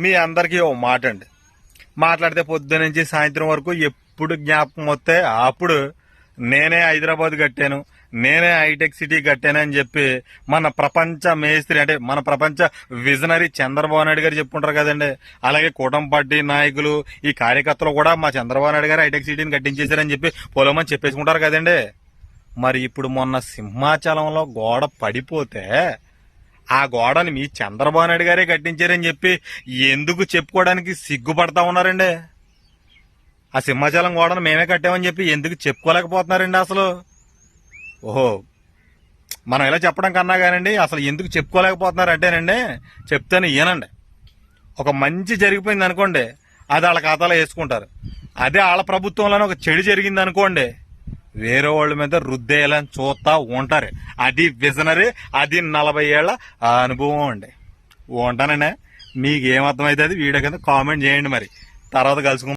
మీ అందరికీ ఓ మాట అండి, మాట్లాడితే పొద్దు నుంచి సాయంత్రం వరకు ఎప్పుడు జ్ఞాపకం వస్తే అప్పుడు నేనే హైదరాబాద్ కట్టాను, నేనే హైటెక్ సిటీ కట్టాను అని చెప్పి మన ప్రపంచ మేస్త్రి అంటే మన ప్రపంచ విజనరీ చంద్రబాబు నాయుడు గారు చెప్పుకుంటారు కదండి. అలాగే కూటమి పార్టీ నాయకులు ఈ కార్యకర్తలు కూడా మా చంద్రబాబు నాయుడు గారు హైటెక్ సిటీని కట్టించేశారని చెప్పి పొలమని చెప్పేసుకుంటారు కదండి. మరి ఇప్పుడు మొన్న సింహాచలంలో గోడ పడిపోతే ఆ గోడని మీ చంద్రబాబు నాయుడు గారే కట్టించారని చెప్పి ఎందుకు చెప్పుకోవడానికి సిగ్గుపడతా ఉన్నారండి? ఆ సింహాచలం గోడను మేమే కట్టామని చెప్పి ఎందుకు చెప్పుకోలేకపోతున్నారండి అసలు? ఓహో, మనం ఇలా చెప్పడం కన్నా కానండి అసలు ఎందుకు చెప్పుకోలేకపోతున్నారు అంటేనండి చెప్తాను ఈయనండి. ఒక మంచి జరిగిపోయింది అనుకోండి, అది వాళ్ళ ఖాతాలో వేసుకుంటారు. అదే వాళ్ళ ప్రభుత్వంలోనే ఒక చెడు జరిగింది అనుకోండి, వేరే వాళ్ళ మీద రుద్దేయాలని చూస్తా ఉంటారు. అది విజనరీ, అది 40 ఏళ్ల అనుభవం అండి. ఉంటానండి. మీకు ఏమర్థమైతే అది వీడియో కింద కామెంట్ చేయండి. మరి తర్వాత కలుసుకుందాం.